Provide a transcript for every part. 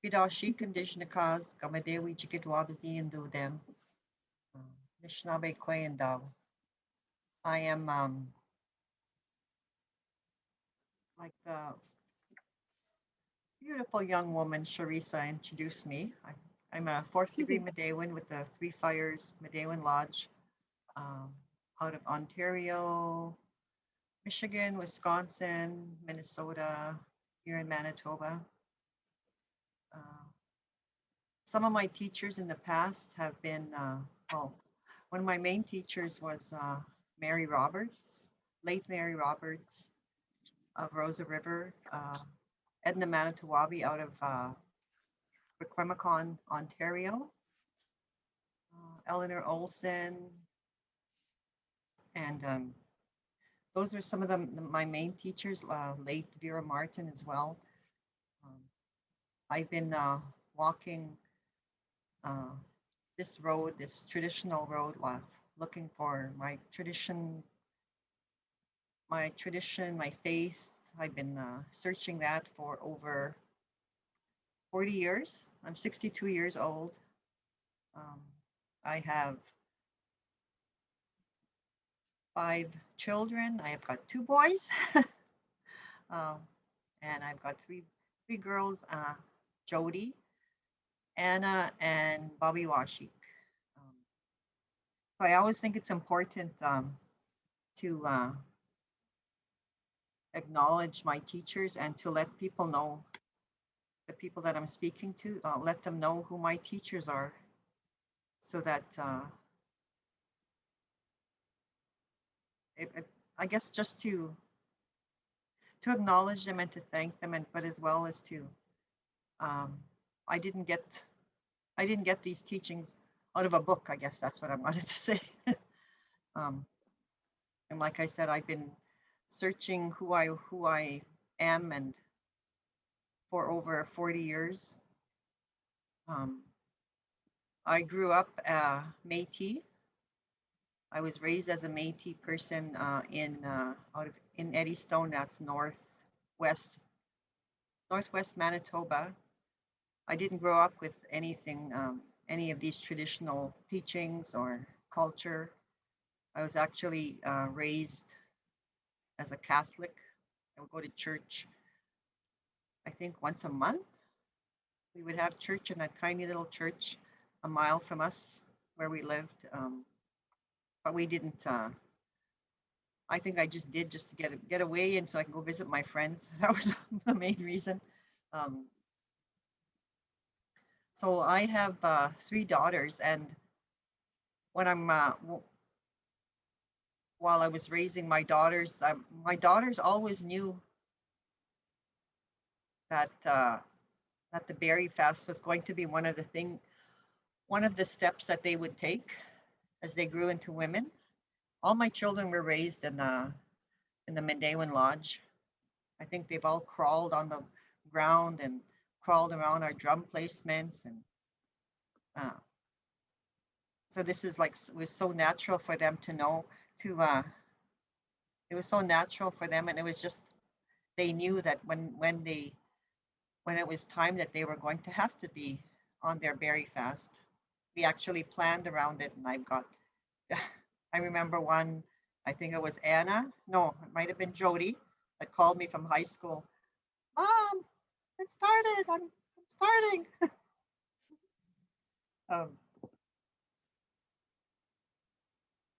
Pidashik Indigenous Gamadewi Jikitwabazi and Dudem, Anishinaabekwe and Dao. I am like the beautiful young woman Sharisa introduced me. I'm a fourth degree midewiwin with the Three Fires Midewiwin Lodge um, out of Ontario, Michigan, Wisconsin, Minnesota, here in Manitoba. Uh, some of my teachers in the past have been, well, one of my main teachers was Mary Roberts, late Mary Roberts of Roseau River, Edna Manitowabi out of Wikwemicon, Ontario, Eleanor Olson, and those are some of my main teachers, late Vera Martin as well. I've been walking this road, this traditional road, looking for my tradition, my faith. I've been searching that for over 40 years. I'm 62 years old. I have 5 children. I have got 2 boys, and I've got three girls, Jody, Anna, and Bobby Washik. So I always think it's important to acknowledge my teachers and to let people know, the people that I'm speaking to, let them know who my teachers are, so that I guess just to acknowledge them and to thank them, and but as well as to I didn't get these teachings out of a book. I guess that's what I wanted to say. And like I said, I've been searching who I am, and for over 40 years. I grew up Métis. I was raised as a Métis person in Eddystone. That's northwest Manitoba. I didn't grow up with anything, any of these traditional teachings or culture. I was actually raised as a Catholic. I would go to church, I think, once a month. We would have church in a tiny little church a mile from us where we lived. But we didn't, I think I just did just to get away and so I can go visit my friends. That was the main reason. So I have 3 daughters, and when I'm while I was raising my daughters always knew that that the berry fast was going to be one of the steps that they would take as they grew into women. All my children were raised in the Midewiwin Lodge. I think they've all crawled on the ground and crawled around our drum placements, and so this is like, it was so natural for them to know to it was so natural for them, and it was just, they knew that when it was time that they were going to have to be on their berry fast. We actually planned around it, and I remember one, I think it was Anna, no, it might have been Jody, that called me from high school. Mom, it started, I'm starting.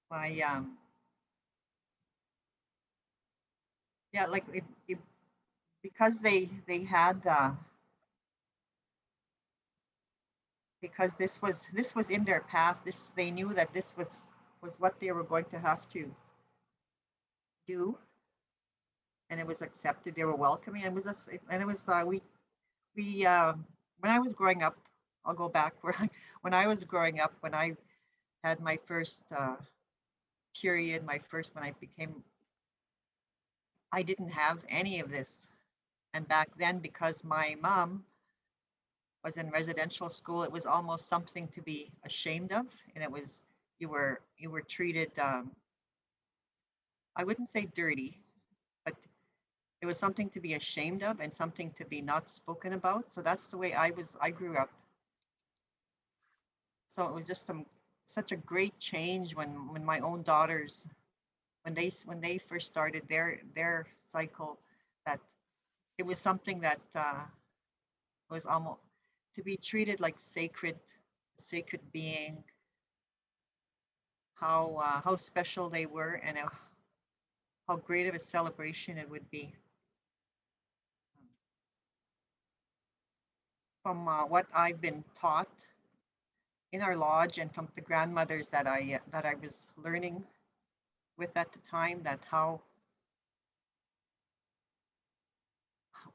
My yeah, like because they had because this was in their path. They knew that this was what they were going to have to do, and it was accepted. They were welcoming, and it was we when I was growing up. I'll go back when I was growing up, when I had my first period, when I didn't have any of this, and back then, because my mom was in residential school, it was almost something to be ashamed of, and it was, you were treated, I wouldn't say dirty, but it was something to be ashamed of and something to be not spoken about. So that's the way I grew up. So it was just such a great change when my own daughters, when they first started their cycle, that it was something that was almost to be treated like sacred being, how special they were, and how great of a celebration it would be. From what I've been taught in our lodge and from the grandmothers that I was learning with at the time, that how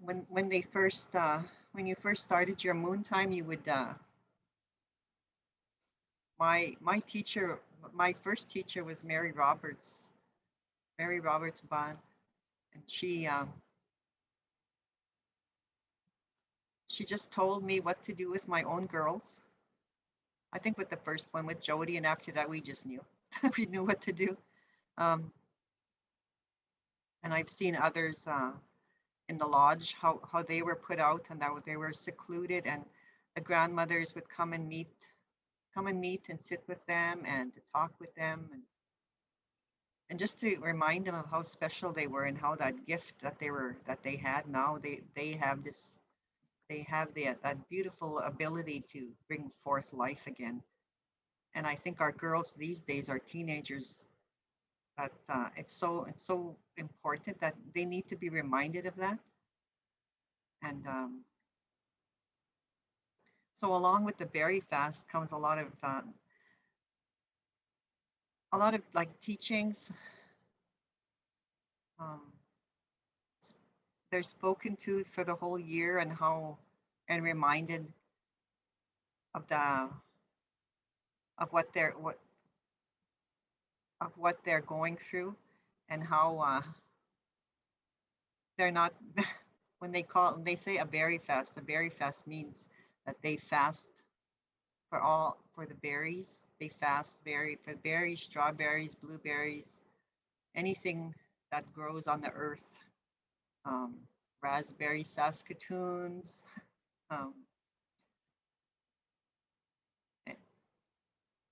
when they first when you first started your moon time, you would my teacher, my first teacher was Mary Roberts Bond, and she just told me what to do with my own girls. I think with the first one with Jody, and after that we just knew we knew what to do. Um, and I've seen others in the lodge how they were put out and that they were secluded, and the grandmothers would come and meet and sit with them and to talk with them, and just to remind them of how special they were and how that gift that they had, now they have this, they have that beautiful ability to bring forth life again. And I think our girls these days, our teenagers, that it's so important that they need to be reminded of that. And so along with the berry fast comes a lot of like teachings. Um, they're spoken to for the whole year, and how, and reminded of the of what they're what they're going through, and how they're not when they say a berry fast means that they fast for the berries. They fast for berries, strawberries, blueberries, anything that grows on the earth, um, raspberry saskatoons, um,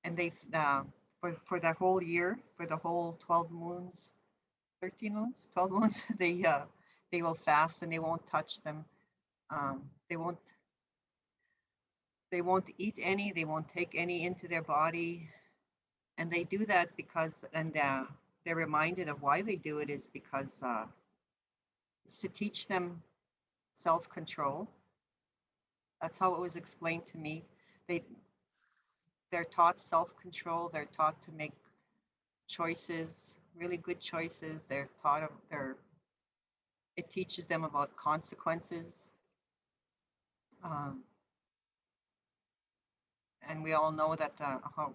and they for the whole year, for the whole 12 moons, 13 moons, 12 moons, they will fast and they won't touch them. Um, they won't eat any. They won't take any into their body, and they do that because, and they're reminded of why they do it is because it's to teach them self-control. That's how it was explained to me. They they're taught self-control. They're taught to make choices, really good choices. They're taught of it teaches them about consequences. Um, and we all know that how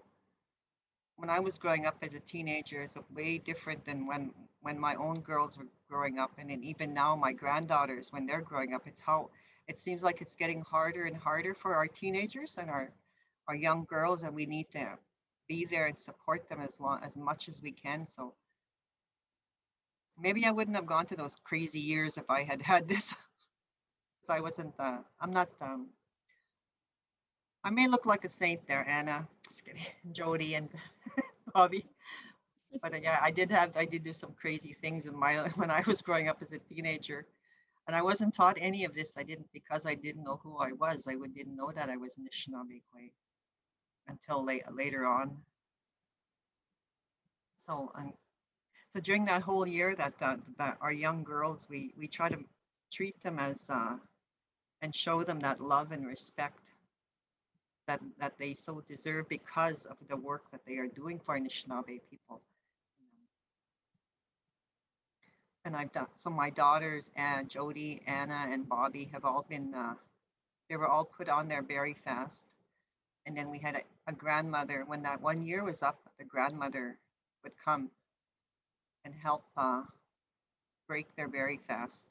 when I was growing up as a teenager is way different than when my own girls were growing up, and then even now my granddaughters when they're growing up. It's how it seems like it's getting harder and harder for our teenagers and our young girls, and we need to be there and support them as much as we can. So maybe I wouldn't have gone to those crazy years if I had had this. So I wasn't. I'm not. I may look like a saint there, Anna, just kidding, Jody and Bobby. But yeah, I did do some crazy things in my when I was growing up as a teenager, and I wasn't taught any of this. I didn't, because I didn't know who I was. Didn't know that I was Anishinaabekwe until later on. So so during that whole year that our young girls, we try to treat them as and show them that love and respect that they so deserve because of the work that they are doing for Anishinaabe people. And I've done, so my daughters and Jody, Anna, and Bobby have all been they were all put on their berry fast. And then we had a grandmother, when that 1 year was up, the grandmother would come and help break their berry fast.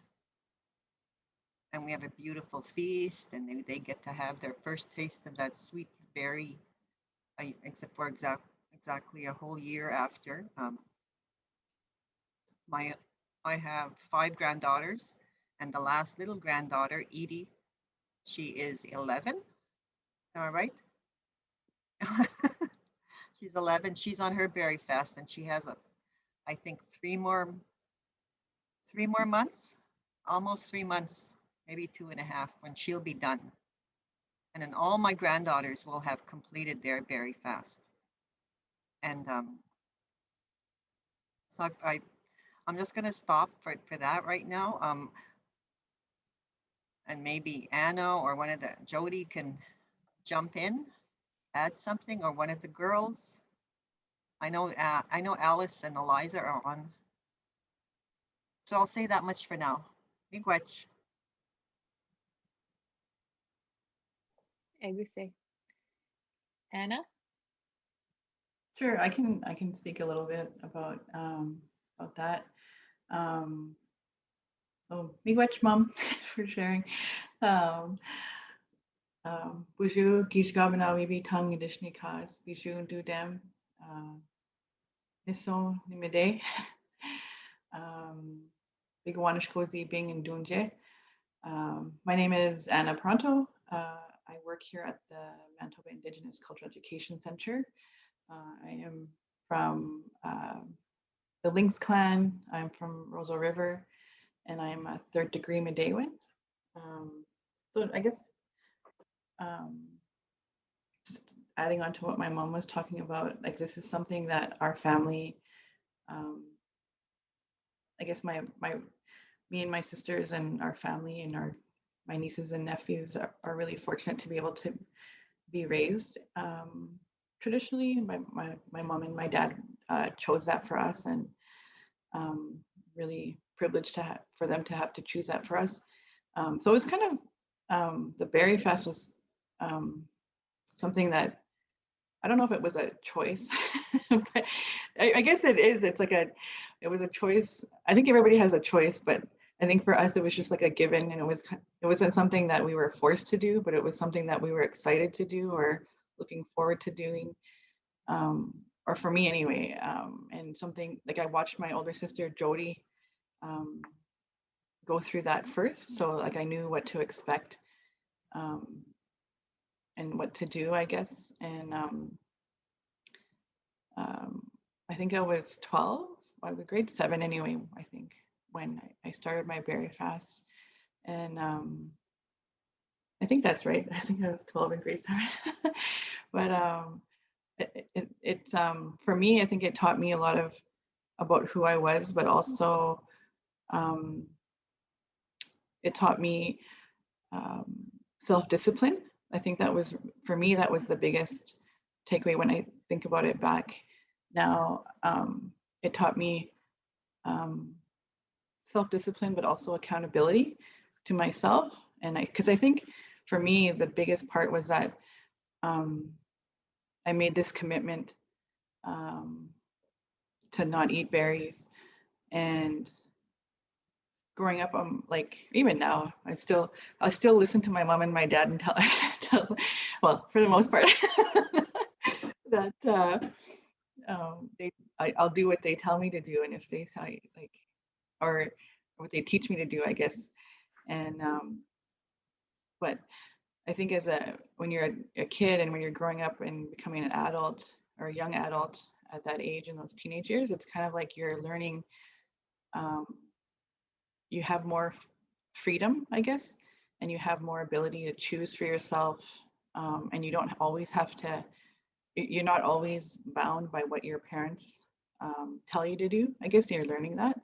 And we have a beautiful feast, and they get to have their first taste of that sweet berry, except for exactly a whole year after. My I have 5 granddaughters, and the last little granddaughter, Edie, she is 11. Am I right? She's 11. She's on her berry fast, and she has I think 3 more months, almost 3 months, maybe 2.5, when she'll be done. And then all my granddaughters will have completed their berry fast. And so I'm just going to stop for that right now. And maybe Anna or one of the Jody can jump in, add something, or one of the girls. I know Alice and Eliza are on. So I'll say that much for now. Miigwech. Eguse. Anna? Sure, I can speak a little bit about that. So miigwech, Mom, for sharing. Buju gishgabana wibi tang adishni kas biju dudem niso nimide bigwanish kozi bing and dunje. My name is Anna Pronto. I work here at the Manitoba Indigenous Cultural Education Center. I am from the Lynx clan. I'm from Roseau River, and I'm a 3rd degree midewiwin. So I guess just adding on to what my mom was talking about, like this is something that our family, I guess me and my sisters and our family and my nieces and nephews are really fortunate to be able to be raised traditionally. My mom and my dad chose that for us, and really privileged for them to have to choose that for us. So it was kind of the berry fast was something that I don't know if it was a choice, but I guess it is. It was a choice. I think everybody has a choice, but I think for us it was just like a given, and it wasn't something that we were forced to do, but it was something that we were excited to do or looking forward to doing, or for me anyway. And something like I watched my older sister Jody go through that first, so like I knew what to expect and what to do, I guess. And I think I was 12, I was grade 7 anyway, I think, when I started my berry fast. And I think that's right. I think I was 12 in grade 7. But it's for me, I think it taught me a lot about who I was, but also it taught me self-discipline. I think that was, for me, that was the biggest takeaway when I think about it back now. It taught me self-discipline, but also accountability to myself. And because I think for me, the biggest part was that I made this commitment to not eat berries. And growing up, I'm like, even now, I still listen to my mom and my dad and tell well, for the most part, that I'll do what they tell me to do, and if they say like, or what they teach me to do, I guess. And but I think when you're a kid and when you're growing up and becoming an adult or a young adult at that age in those teenage years, it's kind of like you're learning. You have more freedom, I guess, and you have more ability to choose for yourself, and you don't always have to. You're not always bound by what your parents tell you to do. I guess you're learning that.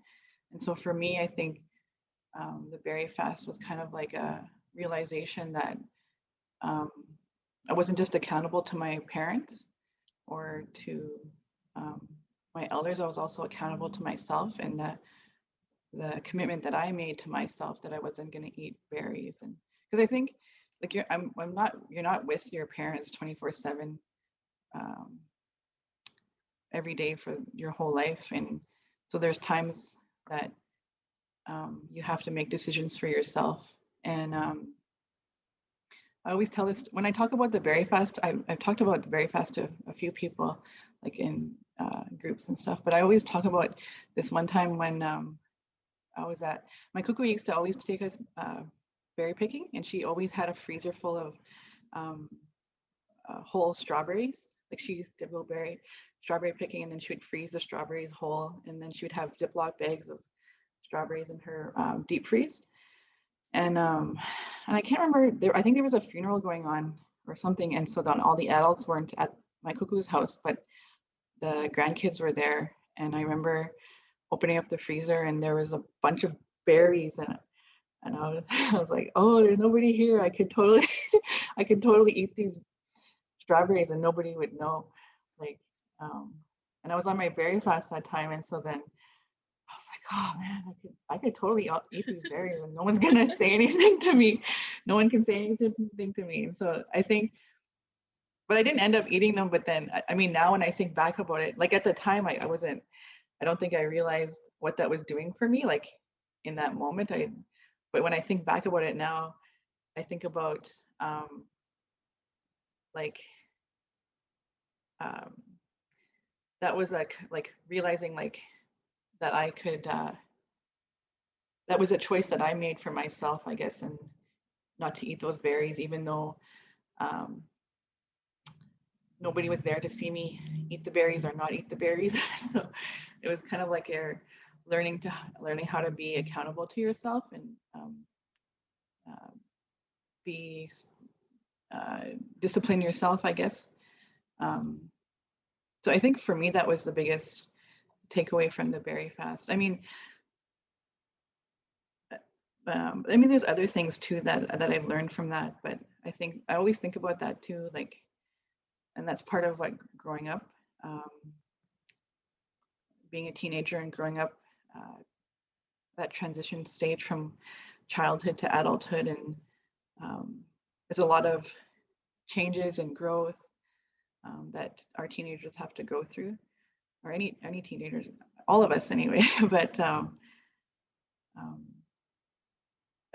And so for me, I think the berry fast was kind of like a realization that I wasn't just accountable to my parents or to my elders. I was also accountable to myself, and the commitment that I made to myself that I wasn't going to eat berries. And because I think like you're not with your parents 24/7 every day for your whole life. And so there's times that you have to make decisions for yourself. And I always tell this when I talk about the berry fast. I've talked about the berry fast to a few people, like in groups and stuff. But I always talk about this one time when my cuckoo used to always take us berry picking, and she always had a freezer full of whole strawberries. Like she used to go strawberry picking, and then she would freeze the strawberries whole, and then she would have Ziploc bags of strawberries in her deep freeze. And I can't remember, I think there was a funeral going on or something, and so then all the adults weren't at my cuckoo's house, but the grandkids were there. And I remember opening up the freezer, and there was a bunch of berries in it. And I was like, oh, there's nobody here. I could totally eat these strawberries and nobody would know. Like, and I was on my berry fast that time, and so then I was like, oh man, I could totally eat these berries and no one's gonna say anything to me. No one can say anything to me. And so I think, but I didn't end up eating them. But then, I mean, now when I think back about it, like at the time, I don't think I realized what that was doing for me. Like in that moment, but when I think back about it now, I think about like that was like realizing like that I could that was a choice that I made for myself, I guess, and not to eat those berries, even though nobody was there to see me eat the berries or not eat the berries. So it was kind of like you're learning how to be accountable to yourself and be discipline yourself, I guess. So I think for me that was the biggest takeaway from the berry fast. I mean, there's other things too that I've learned from that, but I think I always think about that too, like, and that's part of like growing up, being a teenager and growing up, that transition stage from childhood to adulthood, and there's a lot of changes and growth that our teenagers have to go through, or any teenagers, all of us anyway. But I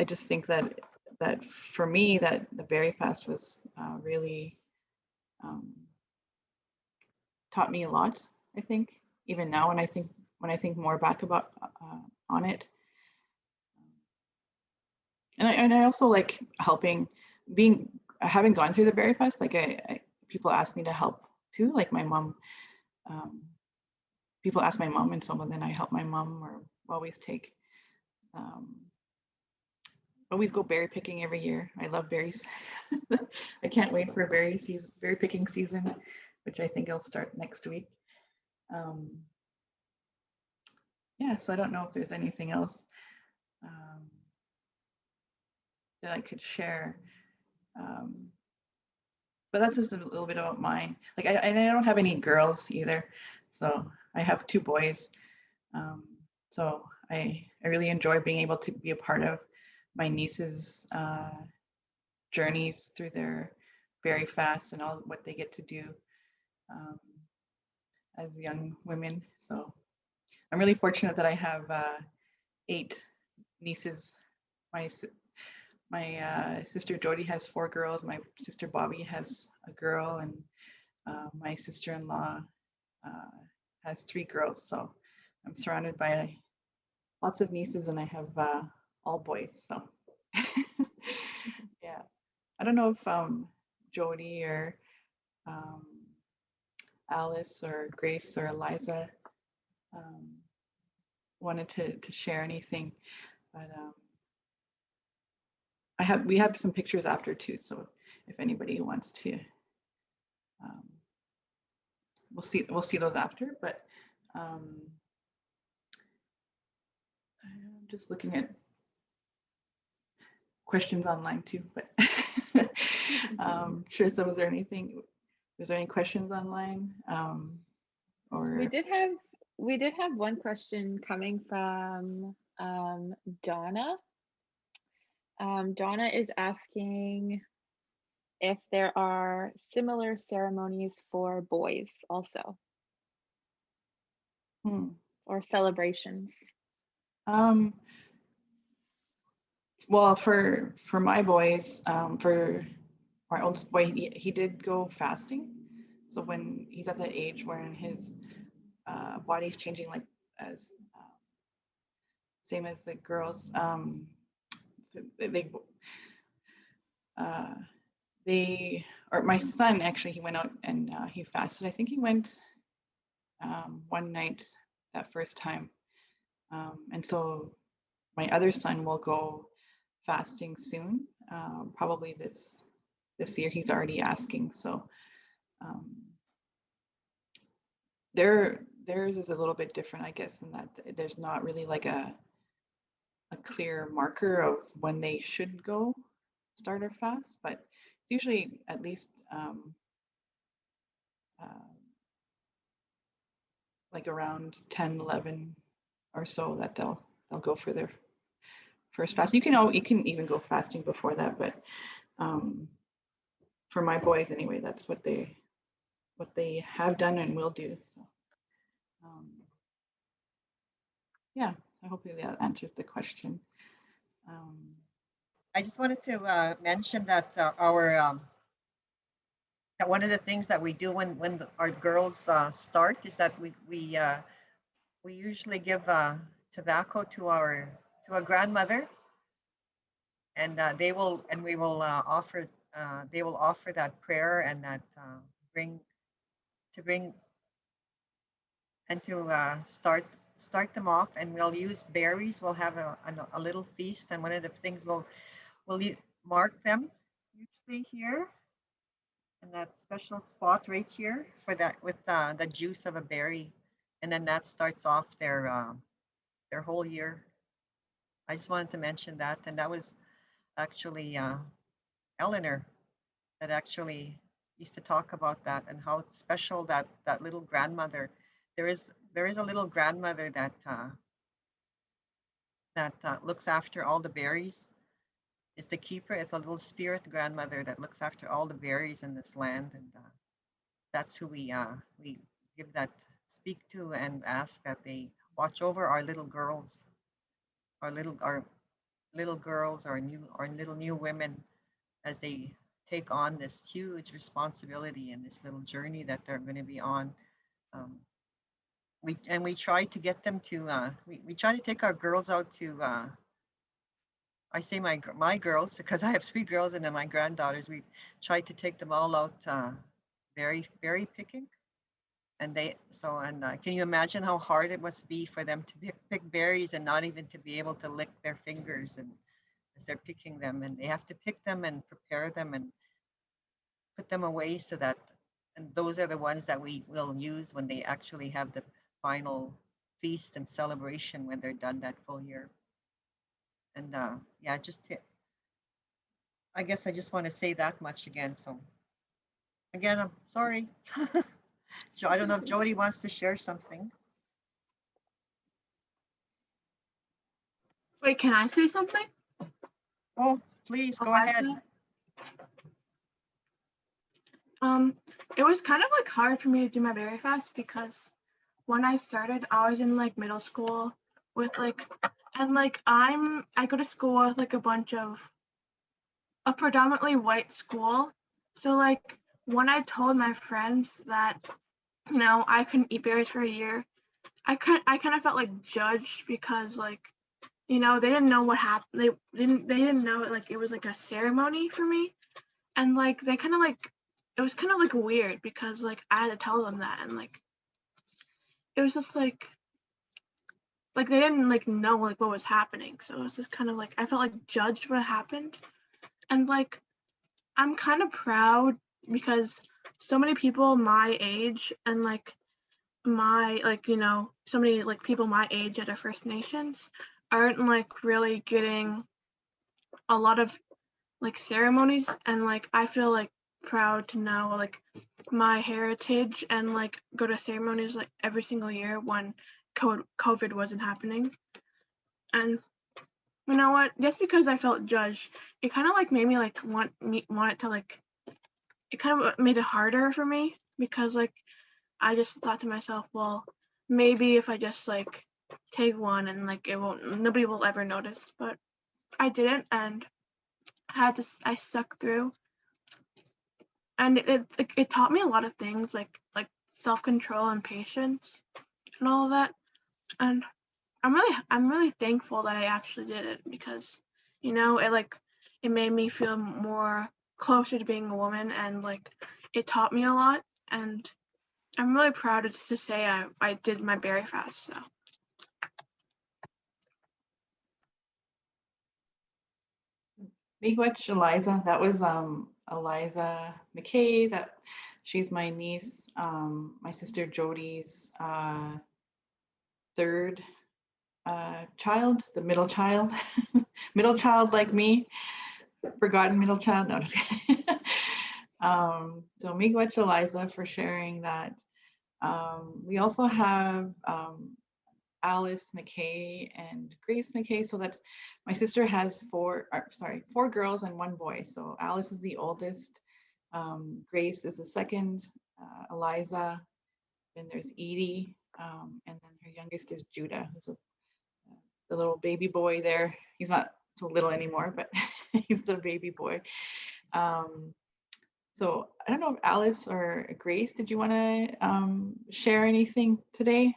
just think that for me, that the berry fast was really taught me a lot. I think even now, when I think more back about on it, and I also like helping, having gone through the berry fast. Like people ask me to help too. Like my mom, people ask my mom, and so then I help my mom, or always take. Always go berry picking every year. I love berries. I can't wait for berry picking season, which I think will start next week. Yeah, so I don't know if there's anything else that I could share. But that's just a little bit about mine. Like I don't have any girls either, so I have 2 boys. So I really enjoy being able to be a part of my nieces' journeys through their berry fast and all what they get to do as young women. So I'm really fortunate that I have 8 nieces. My sister Jody has 4 girls. My sister Bobby has a girl, and my sister-in-law has 3 girls. So I'm surrounded by lots of nieces, and I have all boys. So yeah, I don't know if Jody or Alice or Grace or Eliza wanted to share anything, but we have some pictures after too. So if anybody wants to, we'll see those after. But I'm just looking at questions online too. But sure. So was there any questions online? Or we did have one question coming from Donna. Donna is asking if there are similar ceremonies for boys also, or celebrations. Well, for my boys, for my oldest boy, he did go fasting. So when he's at that age where his body's changing, like as same as the girls. Or my son actually, he went out and he fasted. I think he went one night that first time. And so my other son will go fasting soon, probably this year. He's already asking. So theirs is a little bit different, I guess, in that there's not really like a clear marker of when they should go start or fast, but usually at least like around 10, 11 or so that they'll go for their first fast. You can even go fasting before that, but for my boys anyway, that's what they have done and will do. So yeah, I hope that answers the question. I just wanted to mention that that one of the things that we do when our girls start is that we usually give tobacco to a grandmother, and we will offer that prayer and that bring and to start them off, and we'll use berries. We'll have a little feast, and one of the things we'll mark them usually here in that special spot right here for that with the juice of a berry, and then that starts off their whole year. I just wanted to mention that, and that was actually Eleanor that actually used to talk about that and how special that little grandmother. There is a little grandmother that looks after all the berries. Is the keeper. It's a little spirit grandmother that looks after all the berries in this land, and that's who we give that speak to and ask that they watch over our little girls, our little girls, our little new women as they take on this huge responsibility and this little journey that they're going to be on. We try to get them to we try to take our girls out to I say my girls because I have 3 girls and then my granddaughters. We try to take them all out berry picking, and can you imagine how hard it must be for them to pick berries and not even to be able to lick their fingers and as they're picking them, and they have to pick them and prepare them and put them away so that, and those are the ones that we will use when they actually have the final feast and celebration when they're done that full year. And yeah, I guess I just want to say that much again. So again, I'm sorry. I don't know if Jody wants to share something. Wait, can I say something? Oh, please go ahead. It was kind of like hard for me to do my berry fast because when I started, I was in like middle school with like, and like I go to school with like a predominantly white school. So like when I told my friends that, you know, I couldn't eat berries for a year, I kind of felt like judged because like, you know, they didn't know what happened. They didn't know it, like it was like a ceremony for me. And like they kind of like, it was kind of like weird because like I had to tell them that, and like it was just like they didn't like know like what was happening. So it was just kind of like I felt like judged what happened. And like I'm kind of proud because so many people my age and like my like, you know, so many like people my age at our First Nations aren't like really getting a lot of like ceremonies, and like I feel like proud to know like my heritage and like go to ceremonies like every single year when COVID wasn't happening. And you know what, just because I felt judged, it kind of like made me like want it to like, it kind of made it harder for me because like I just thought to myself, well, maybe if I just like take one and like nobody will ever notice. But I didn't, and I stuck through, and it taught me a lot of things like self-control and patience and all of that. And I'm really thankful that I actually did it, because, you know, it made me feel more closer to being a woman, and like it taught me a lot, and I'm really proud to say I did my berry fast. So Miigwech Eliza, that was Eliza McKay. That she's my niece, my sister Jody's third child, the middle child, middle child like me, forgotten middle child. No, just kidding. So Miigwech Eliza for sharing that. We also have Alice McKay and Grace McKay. So that's, my sister has four girls and one boy. So Alice is the oldest. Grace is the second. Eliza. Then there's Edie. And then her youngest is Judah, who's the little baby boy there. He's not so little anymore, but he's the baby boy. So I don't know if Alice or Grace, did you want to share anything today?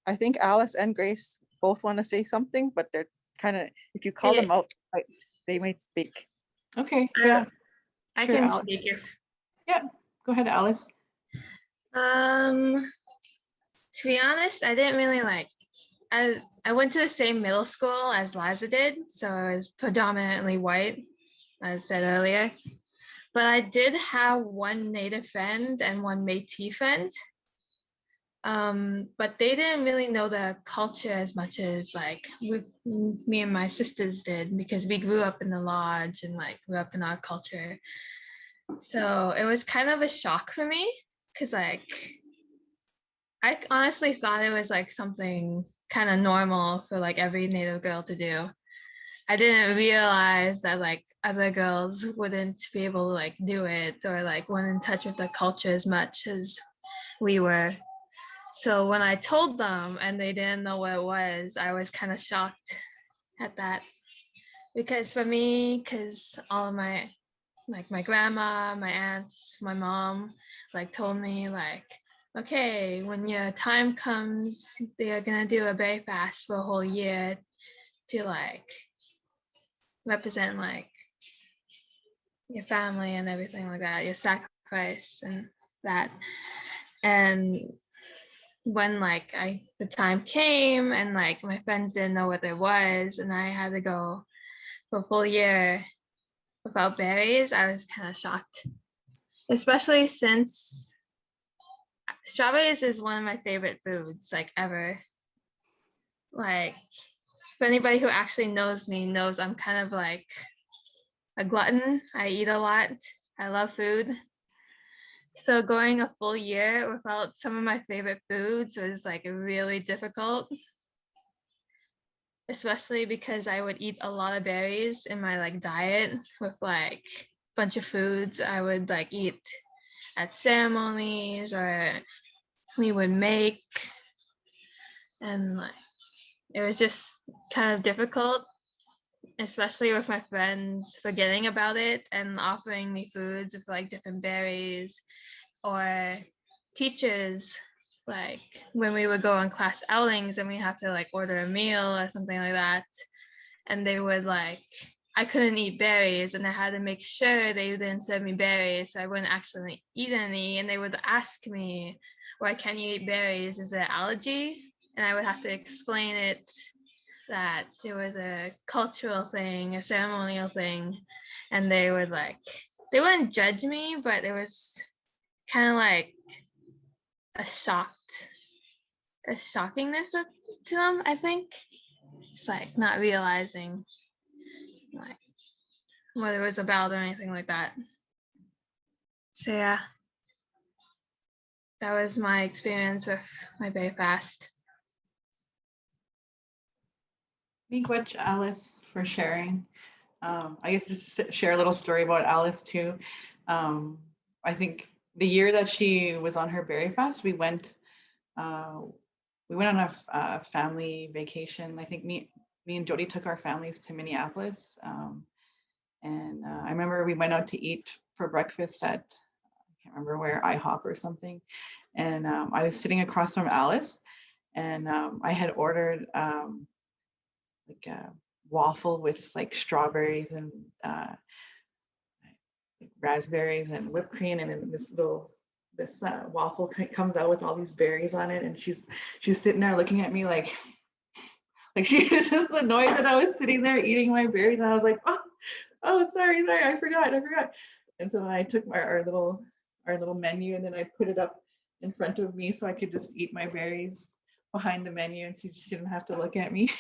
I think Alice and Grace both want to say something, but they're kind of, if you call them out, they might speak. Okay, yeah. I Sure, can Alice. speak if. Yeah, go ahead, Alice. To be honest, I didn't really I went to the same middle school as Liza did, so I was predominantly white, as I said earlier. But I did have one Native friend and one Métis friend. But they didn't really know the culture as much as me and my sisters did, because we grew up in the lodge and grew up in our culture. So it was kind of a shock for me, because I honestly thought it was something kind of normal for every Native girl to do. I didn't realize that other girls wouldn't be able to do it, or weren't in touch with the culture as much as we were. So when I told them and they didn't know what it was, I was kind of shocked at that. Because for me, because all of my my grandma, my aunts, my mom told me okay, when your time comes, they're gonna do a berry fast for a whole year to represent your family and everything like that, your sacrifice and that. And when the time came and my friends didn't know what it was, and I had to go for a full year without berries, I was kind of shocked, especially since strawberries is one of my favorite foods ever. For anybody who actually knows me knows I'm kind of a glutton. I eat a lot. I love food. So going a full year without some of my favorite foods was really difficult, especially because I would eat a lot of berries in my diet with a bunch of foods I would eat at ceremonies or we would make, and it was just kind of difficult, especially with my friends forgetting about it and offering me foods with different berries, or teachers when we would go on class outings and we have to order a meal or something like that, and they would I couldn't eat berries, and I had to make sure they didn't send me berries so I wouldn't actually eat any, and they would ask me, why can't you eat berries, is it an allergy? And I would have to explain it that it was a cultural thing, a ceremonial thing, and they would they wouldn't judge me, but it was kind of a shockingness to them, I think. It's not realizing what it was about or anything like that. So yeah, that was my experience with my berry fast. Miigwech Alice for sharing. I guess just to share a little story about Alice too. I think the year that she was on her berry fast, we went on a family vacation. I think me and Jody took our families to Minneapolis. And I remember we went out to eat for breakfast at, I can't remember where, IHOP or something. And I was sitting across from Alice, and I had ordered like a waffle with like strawberries and raspberries and whipped cream, and then this waffle comes out with all these berries on it, and she's sitting there looking at me like she was just annoyed that I was sitting there eating my berries, and I was like, oh, sorry, I forgot. And so then I took our little menu, and then I put it up in front of me so I could just eat my berries behind the menu, and she didn't have to look at me.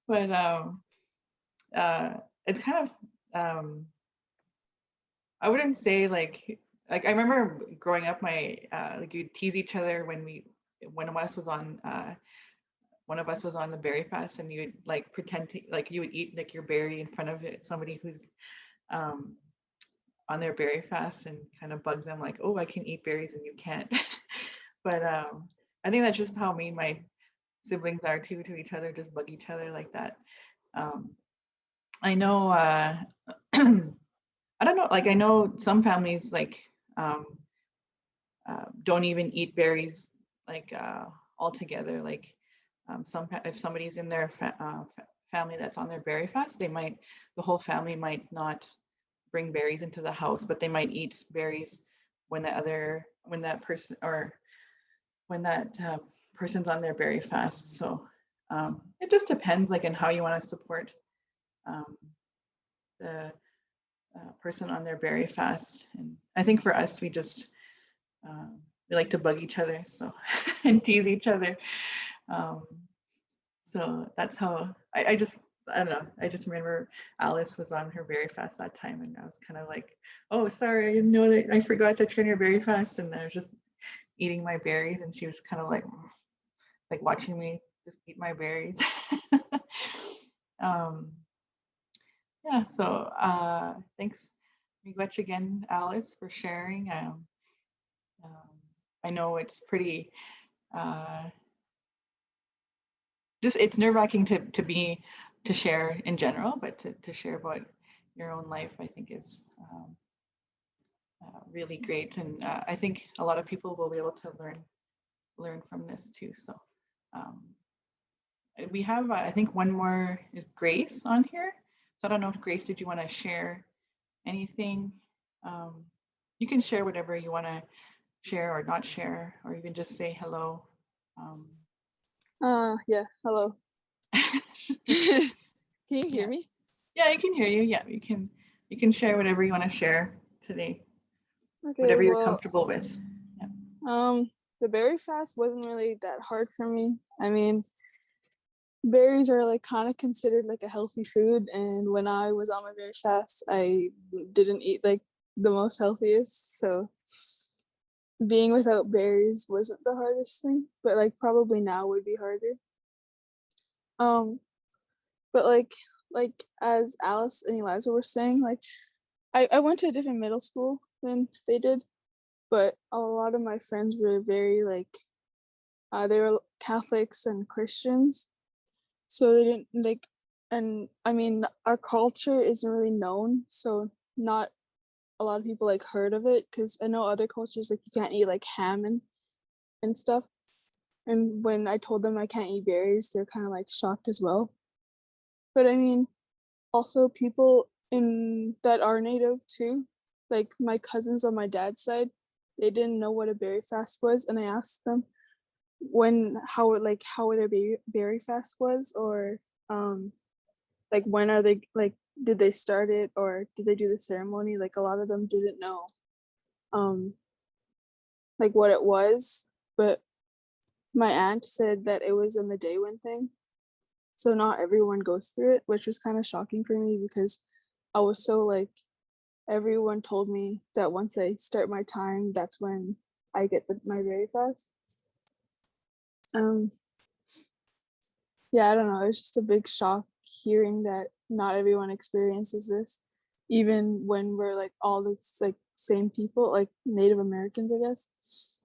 But it's kind of I wouldn't say like I remember growing up, my like you'd tease each other when one of us was on the berry fast, and you would like pretend to like you would eat like your berry in front of somebody who's on their berry fast, and kind of bug them like, oh, I can eat berries and you can't. But I think that's just how me and my siblings are too, to each other, just bug each other like that. I know I don't know, like I know some families like don't even eat berries like altogether. Like if somebody's in their family that's on their berry fast, the whole family might not bring berries into the house, but they might eat berries when that person's on their berry fast. So it just depends like on how you want to support the person on their berry fast. And I think for us, we just we like to bug each other, so and tease each other. So that's how I don't know. I just remember Alice was on her berry fast that time, and I was kind of like, oh, sorry, I didn't know that, I forgot that you're on your berry fast, and I was just eating my berries, and she was kind of like watching me just eat my berries. Yeah, so thanks much again, Alice, for sharing. I know it's pretty it's nerve-wracking to share in general, but to share about your own life, I think is really great, and I think a lot of people will be able to learn from this too. So we have I think one more is Grace on here. So I don't know if Grace, did you want to share anything? You can share whatever you want to share or not share, or even just say hello. Yeah, hello. Can you hear me? Yeah, I can hear you. Yeah, you can share whatever you want to share today. Okay, Whatever you're comfortable with. Yeah. The berry fast wasn't really that hard for me. I mean, berries are like kind of considered like a healthy food, and when I was on my berry fast, I didn't eat like the most healthiest, so being without berries wasn't the hardest thing, but like probably now would be harder. But like as Alice and Eliza were saying, like I went to a different middle school than they did, but a lot of my friends were very like they were Catholics and Christians, so they didn't like, and I mean our culture isn't really known, so not a lot of people like heard of it, because I know other cultures like you can't eat like ham and stuff, and when I told them I can't eat berries, they're kind of like shocked as well. But I mean, also people in that are native too, like my cousins on my dad's side, they didn't know what a berry fast was, and I asked them how their berry fast was, or like when are they, like did they start it, or did they do the ceremony. Like a lot of them didn't know like what it was, but my aunt said that it was a midewiwin thing, so not everyone goes through it, which was kind of shocking for me, because I was so like, everyone told me that once I start my time, that's when I get my berry fast. Yeah, I don't know, it's just a big shock hearing that not everyone experiences this, even when we're like all the like same people, like Native Americans, I guess.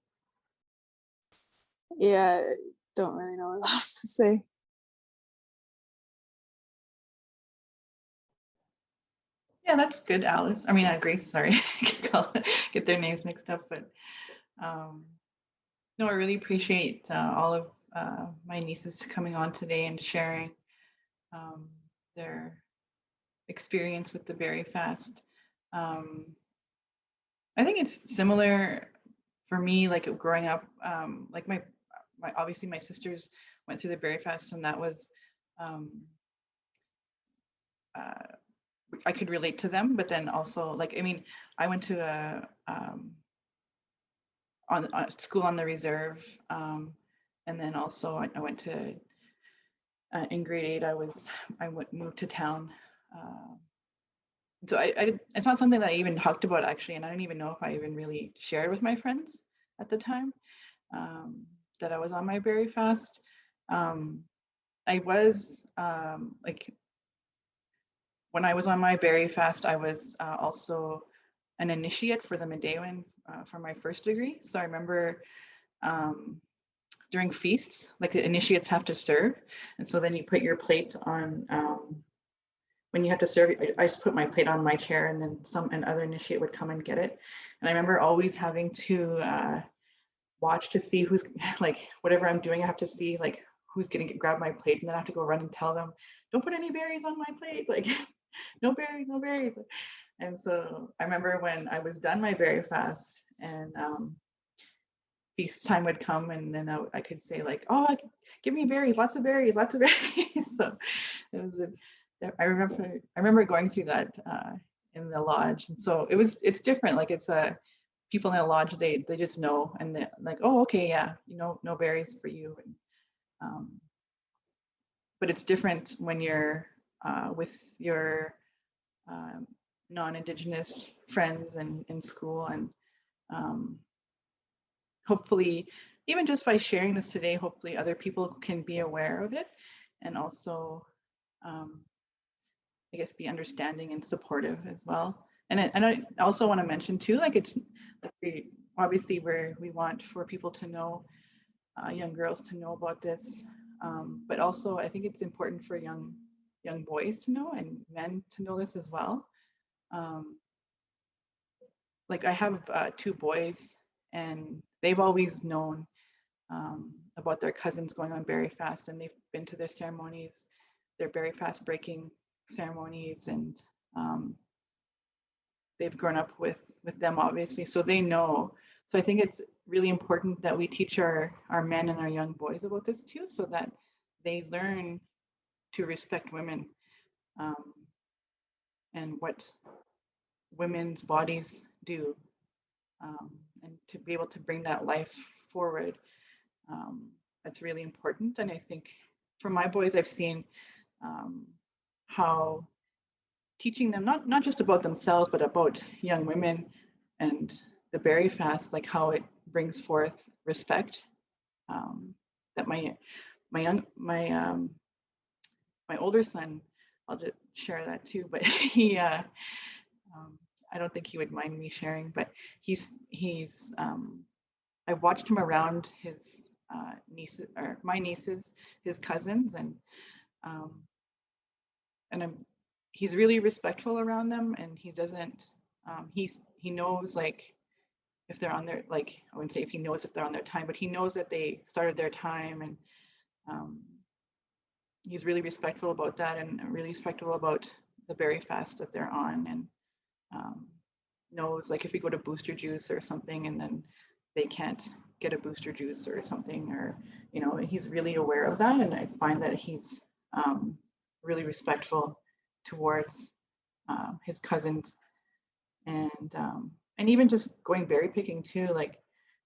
Yeah, I don't really know what else to say. Yeah, that's good, Alice. I mean, Grace, sorry. Get their names mixed up, but No, I really appreciate all of my nieces coming on today and sharing their experience with the Berry Fast. I think it's similar for me, like growing up, like my obviously my sisters went through the Berry Fast, and that was I could relate to them, but then also like, I mean, I went to a school on the reserve, and then also I went to in grade 8 moved to town. So it's not something that I even talked about actually, and I don't even know if I even really shared with my friends at the time that I was on my Berry Fast. I was like, when I was on my Berry Fast, I was also an initiate for the midewiwin for my first degree. So I remember during feasts, like the initiates have to serve, and so then you put your plate on. When you have to serve, I just put my plate on my chair, and then another initiate would come and get it. And I remember always having to watch to see who's like, whatever I'm doing, I have to see like who's gonna grab my plate, and then I have to go run and tell them, don't put any berries on my plate, like no berries, no berries. And so I remember when I was done my Berry Fast, and feast time would come, and then I could say like, oh, give me berries, lots of berries, lots of berries. So it was I remember going through that in the lodge, and so it's different. Like it's people in a lodge, they just know, and they're like, oh, okay, yeah, you know, no berries for you. And but it's different when you're with your non-Indigenous friends and in school, and hopefully, even just by sharing this today, hopefully other people can be aware of it, and also I guess be understanding and supportive as well. And I also want to mention too, like it's obviously we want for people to know, young girls to know about this, but also I think it's important for young boys to know, and men to know this as well. Like I have 2 boys, and they've always known about their cousins going on Berry Fast, and they've been to their ceremonies, their Berry Fast breaking ceremonies, and they've grown up with them obviously, so they know. So I think it's really important that we teach our men and our young boys about this too, so that they learn to respect women, and what women's bodies do, and to be able to bring that life forward. That's really important. And I think for my boys, I've seen how teaching them not just about themselves, but about young women and the Berry Fast, like how it brings forth respect. That my older son, I'll just share that too, but he I don't think he would mind me sharing, but he's I watched him around his nieces, or my nieces, his cousins, and he's really respectful around them, and he doesn't he knows, like, if they're on their, like, I wouldn't say if he knows if they're on their time, but he knows that they started their time, and he's really respectful about that, and really respectful about the Berry Fast that they're on, and knows, like, if we go to Booster Juice or something and then they can't get a Booster Juice or something, or, you know, he's really aware of that. And I find that he's really respectful towards his cousins, and even just going berry picking too. Like,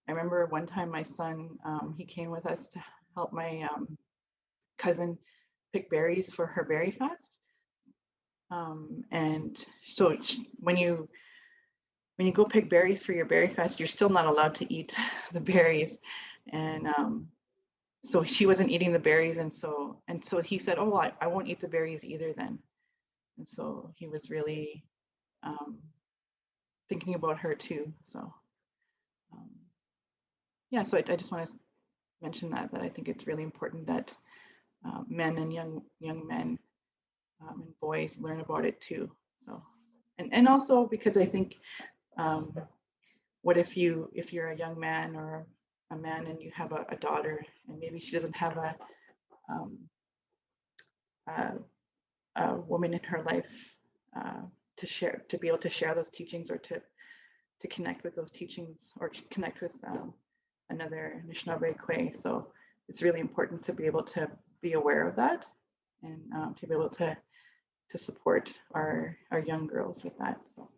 I remember one time my son, he came with us to help my cousin pick berries for her Berry Fast. And so when you go pick berries for your Berry Fast, you're still not allowed to eat the berries. And so she wasn't eating the berries, and so he said, oh, I won't eat the berries either then. And so he was really thinking about her too. So yeah, so I just want to mention that I think it's really important that men and young men and boys learn about it too. So and also because I think what if you're a young man or a man and you have a daughter, and maybe she doesn't have a woman in her life to be able to share those teachings, or to connect with those teachings, or connect with another Anishinaabekwe. So it's really important to be able to be aware of that, and to be able to support our young girls with that. So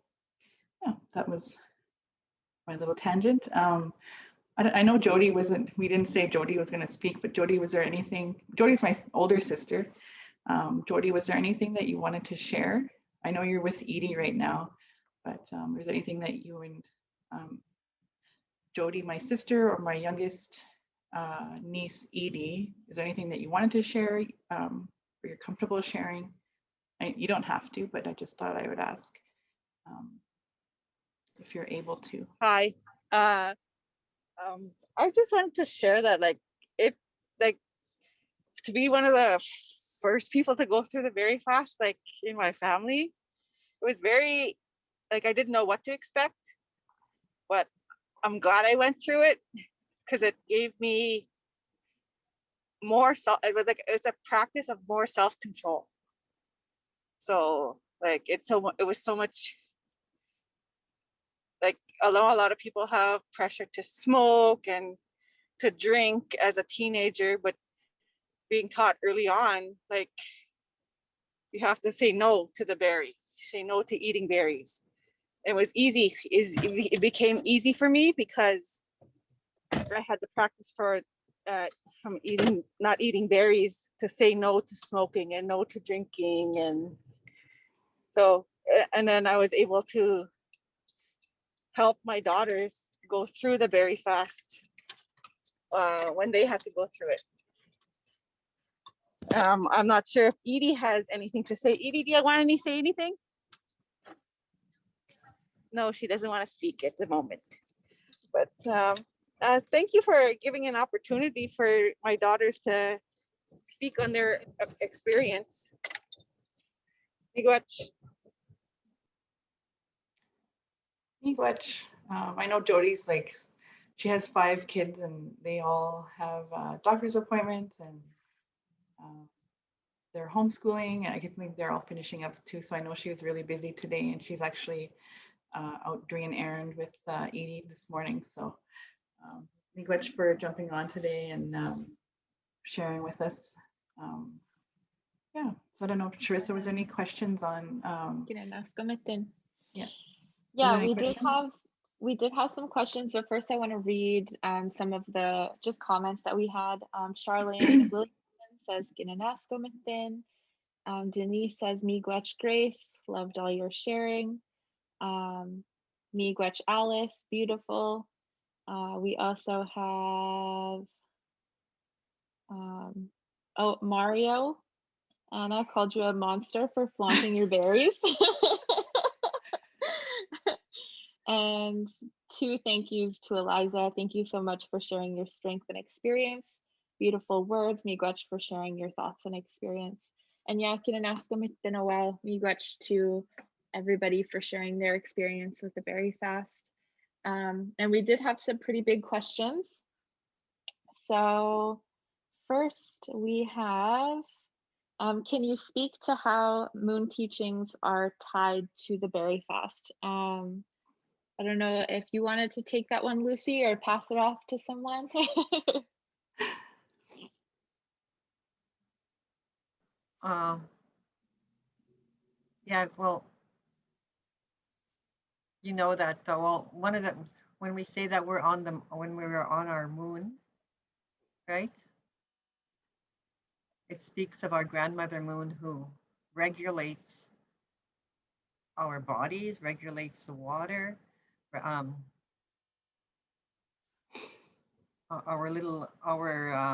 yeah, that was my little tangent. I know Jody we didn't say Jody was going to speak, but Jody, was there anything? Jody's my older sister. Jody, was there anything that you wanted to share? I know you're with Edie right now, but is there anything that you and Jody, my sister, or my youngest niece, Edie, is there anything that you wanted to share, or you're comfortable sharing? You don't have to, but I just thought I would ask if you're able to. Hi. I just wanted to share that to be one of the first people to go through the very fast, in my family, it was very, I didn't know what to expect, but I'm glad I went through it, because it gave me more it's a practice of more self-control. So it was so much, although a lot of people have pressure to smoke and to drink as a teenager, but being taught early on, you have to say no to the berry, say no to eating berries. It was easy. It became easy for me because I had to practice from not eating berries, to say no to smoking and no to drinking. And so, and then I was able to help my daughters go through the berry fast when they had to go through it. I'm not sure if Edie has anything to say. Edie, do you want to say anything? No, she doesn't want to speak at the moment. But thank you for giving an opportunity for my daughters to speak on their experience. Miigwech. I know Jody's she has 5 kids, and they all have doctor's appointments, and they're homeschooling, and I think they're all finishing up too. So I know she was really busy today, and she's actually out doing an errand with Edie this morning. So thank you much for jumping on today and sharing with us. Yeah, so I don't know if Charissa, was there any questions on Yeah. Yeah, we did have some questions, but first I want to read some of the just comments that we had. Charlene Williamson says Ginanaskomitin. Denise says Miigwech Grace, loved all your sharing. Miigwech Alice, beautiful. We also have oh, Mario. Anna called you a monster for flaunting your berries. And 2 thank yous to Eliza. Thank you so much for sharing your strength and experience. Beautiful words. Miigwech for sharing your thoughts and experience. And yeah, Kinanasko it's been a while. Miigwech to everybody for sharing their experience with the Berry Fast. And we did have some pretty big questions. So first we have, can you speak to how moon teachings are tied to the Berry Fast? I don't know if you wanted to take that one, Lucy, or pass it off to someone. Yeah, well, you know that, well, one of the, when we say that when we were on our moon, right? It speaks of our grandmother moon, who regulates our bodies, regulates the water, our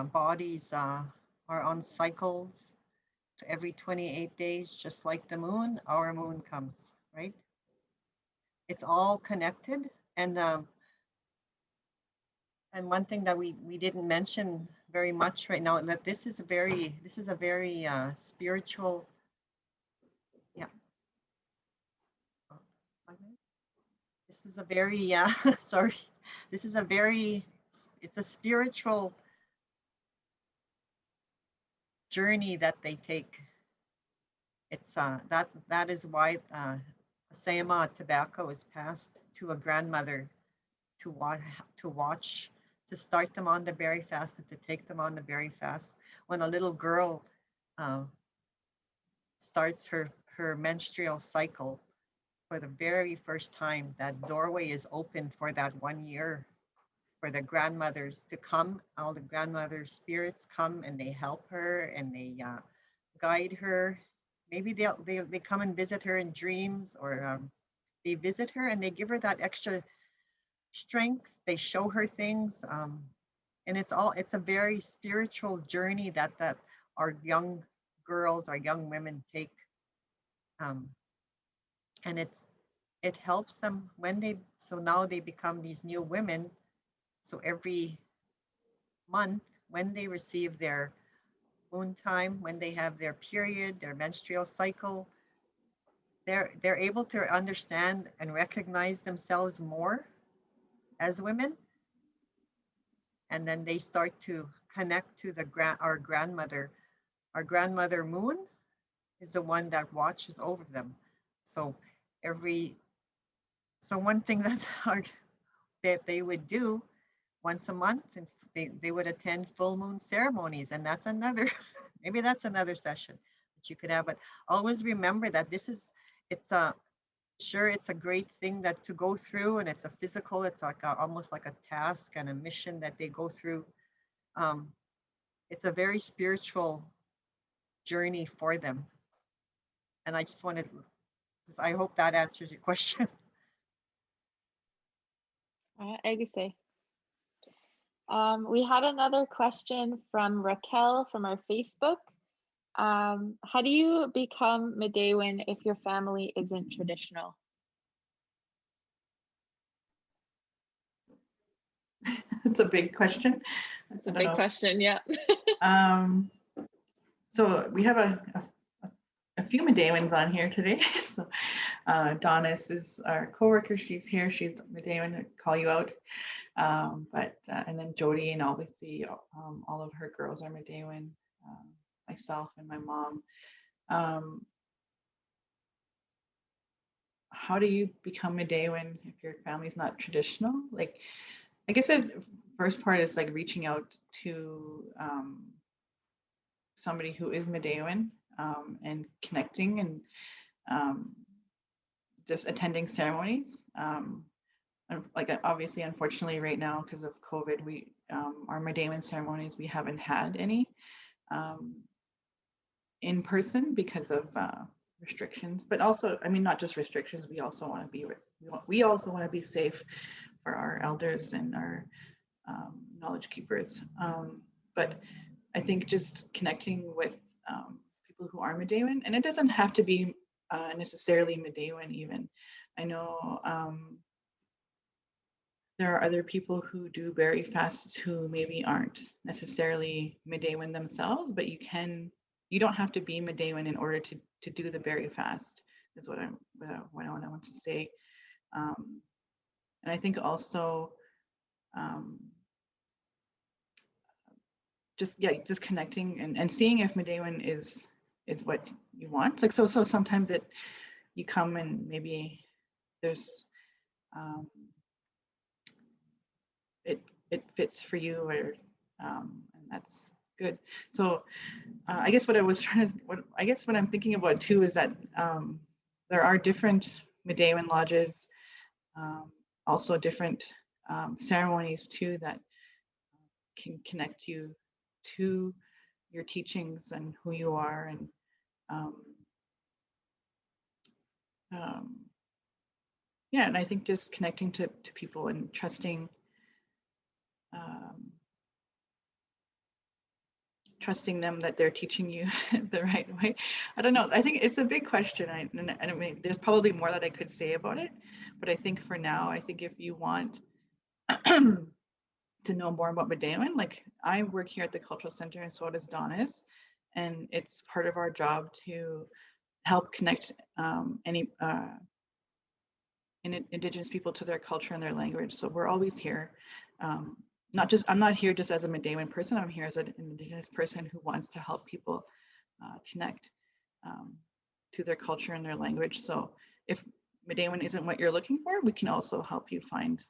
bodies are on cycles. Every 28 days, just like the moon, our moon comes, right? It's all connected. And one thing that we didn't mention very much right now, that this is a very spiritual, yeah. This is a very, sorry. This is a very it's a spiritual journey that they take. It's that is why Sayama tobacco is passed to a grandmother to watch, to start them on the berry fast and to take them on the berry fast. When a little girl starts her menstrual cycle for the very first time, that doorway is opened for that 1 year for the grandmothers to come. All the grandmother spirits come and they help her and they guide her. Maybe they come and visit her in dreams, or they visit her and they give her that extra strength. They show her things, and it's a very spiritual journey that our young girls, our young women take, and it helps them when so now they become these new women. So every month when they receive their moon time, when they have their period, their menstrual cycle, they're able to understand and recognize themselves more as women, and then they start to connect to our grandmother. Our grandmother moon is the one that watches over them. So one thing that they would do once a month, and they would attend full moon ceremonies, and that's another maybe that's another session that you could have. But always remember that it's a great thing that to go through, and it's a physical, it's like almost like a task and a mission that they go through. It's a very spiritual journey for them, and I just wanted, I hope that answers your question. Eddystone. We had another question from Raquel from our Facebook. How do you become midewiwin if your family isn't traditional? That's a big question. That's a big question, yeah. So we have a few midewiwins on here today. So Donis is our coworker. She's here. She's midewiwin. I call you out. And then Jody, and obviously all of her girls are midewiwin. Myself and my mom. How do you become midewiwin if your family's not traditional? Like, I guess the first part is like reaching out to somebody who is midewiwin, and connecting, and just attending ceremonies. Like obviously, unfortunately, right now because of COVID, we our midewiwin ceremonies, we haven't had any in person because of restrictions. But also, I mean, not just restrictions. We also want to be safe for our elders and our knowledge keepers. But I think just connecting with people who are midewiwin, and it doesn't have to be necessarily midewiwin even. I know there are other people who do berry fasts who maybe aren't necessarily midewiwin themselves, but you don't have to be midewiwin in order to do the berry fast, is what I want to say. And I think also just connecting and seeing if midewiwin is what you want. Like so sometimes you come and maybe there's it fits for you, or and that's good. So I guess what I'm thinking about too is that there are different midewiwin lodges, also different ceremonies too that can connect you to your teachings and who you are, and and I think just connecting to people and trusting them that they're teaching you the right way. I don't know. I think it's a big question. I mean, there's probably more that I could say about it, but I think for now, I think if you want to know more about midewiwin, like I work here at the Cultural Center, and so does Donis, and it's part of our job to help connect any Indigenous people to their culture and their language. So we're always here I'm not here just as a midewiwin person. I'm here as an Indigenous person who wants to help people connect to their culture and their language. So if midewiwin isn't what you're looking for, we can also help you find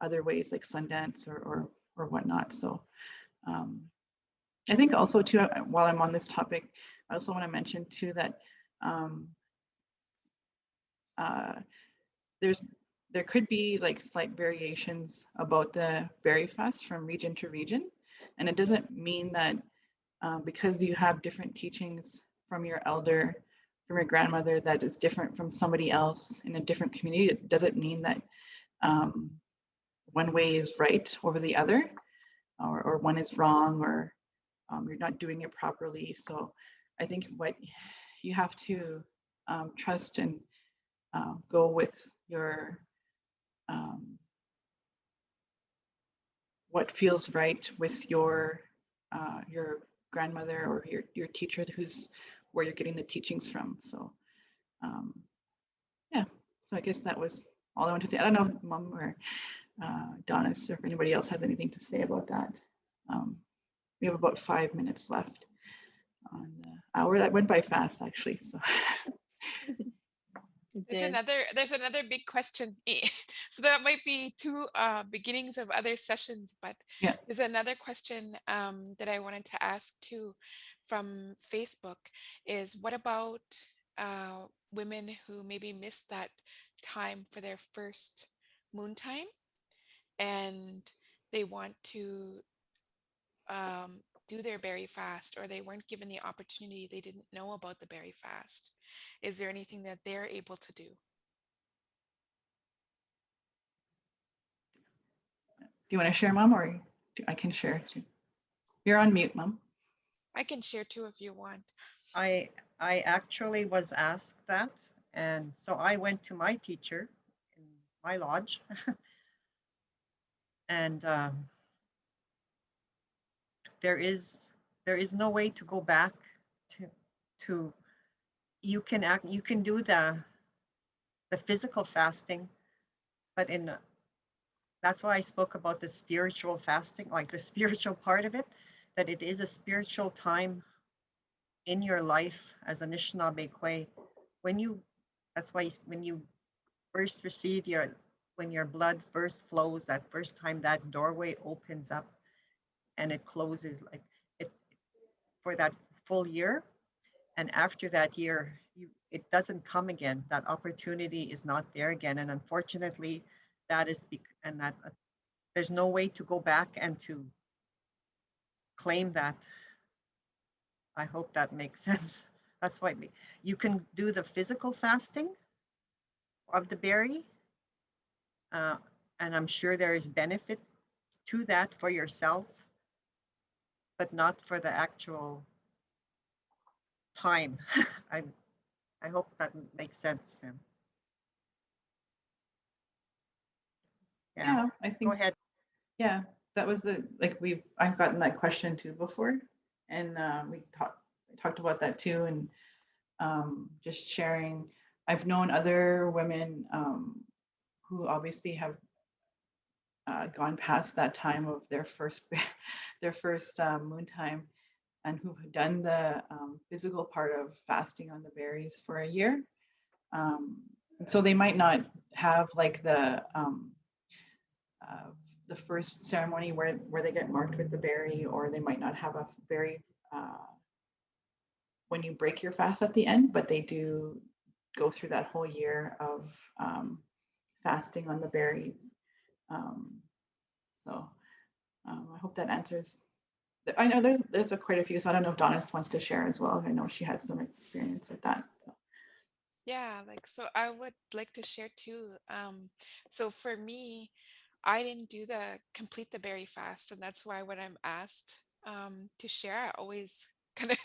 other ways like Sundance or whatnot. So I think also too, while I'm on this topic, I also want to mention too that there could be like slight variations about the berry fast from region to region. And it doesn't mean that because you have different teachings from your elder, from your grandmother, that is different from somebody else in a different community. It doesn't mean that one way is right over the other, or one is wrong, or you're not doing it properly. So I think what you have to trust and go with your what feels right with your grandmother or your teacher, who's where you're getting the teachings from. So yeah, so I guess that was all I wanted to say. I don't know if Mom or Donis or if anybody else has anything to say about that. We have about 5 minutes left on the hour. That went by fast, actually. So There's another big question. So that might be two beginnings of other sessions, but yeah, there's another question that I wanted to ask too from Facebook is what about women who maybe missed that time for their first moon time and they want to do their berry fast, or they weren't given the opportunity, they didn't know about the berry fast. Is there anything that they're able to do? do you want to share, Mom, or I can share too? You're on mute, Mom. I can share too if you want. I actually was asked that, and so I went to my teacher in my lodge, and there is no way to go back to you can do the physical fasting, but that's why I spoke about the spiritual fasting, like the spiritual part of it, that it is a spiritual time in your life as Anishinaabekwe. That's why when you first receive when your blood first flows, that first time that doorway opens up and it closes, like it's for that full year. And after that year, it doesn't come again. That opportunity is not there again. And unfortunately, there's no way to go back and to claim that. I hope that makes sense. That's why you can do the physical fasting of the berry. And I'm sure there is benefit to that for yourself, but not for the actual time. I hope that makes sense, Tim. Yeah, I think. Go ahead. Yeah, that was I've gotten that question too before, and we talked about that too, and just sharing. I've known other women who obviously have gone past that time of their first moon time, and who've done the physical part of fasting on the berries for a year. So they might not have like the first ceremony where they get marked with the berry, or they might not have a berry when you break your fast at the end, but they do go through that whole year of fasting on the berries. So I hope that answers. I know there's quite a few, so I don't know if Donis wants to share as well. I know she has some experience with that. So. Yeah, so I would like to share too. So for me, I didn't complete the berry fast, and that's why when I'm asked to share, I always kind of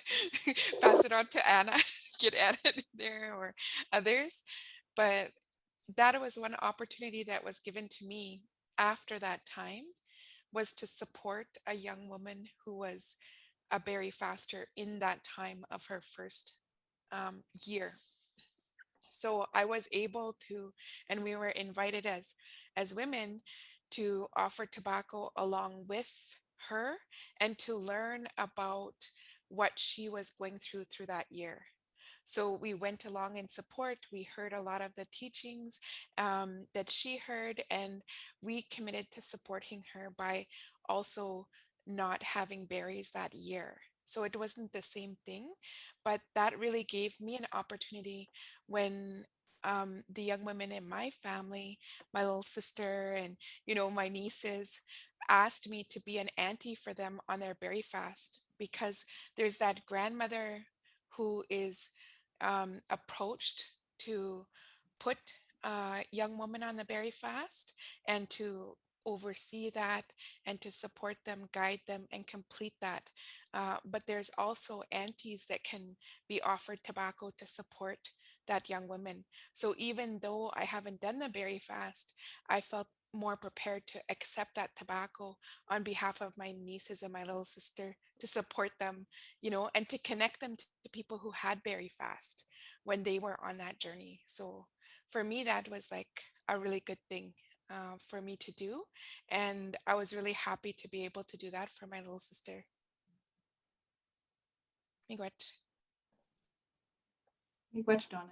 pass it on to Anna, get Anna there or others. But that was one opportunity that was given to me after that time, was to support a young woman who was a berry faster in that time of her first year. So I was able to, and we were invited as women to offer tobacco along with her and to learn about what she was going through that year. So we went along in support. We heard a lot of the teachings that she heard, and we committed to supporting her by also not having berries that year. So it wasn't the same thing, but that really gave me an opportunity when the young women in my family, my little sister, and my nieces asked me to be an auntie for them on their berry fast, because there's that grandmother who is approached to put a young woman on the berry fast and to oversee that and to support them, guide them, and complete that. But there's also aunties that can be offered tobacco to support that young woman. So even though I haven't done the berry fast, I felt more prepared to accept that tobacco on behalf of my nieces and my little sister, to support them, and to connect them to people who had berry fast when they were on that journey. So for me, that was like a really good thing for me to do. And I was really happy to be able to do that for my little sister. Miigwech. Miigwech, Donna.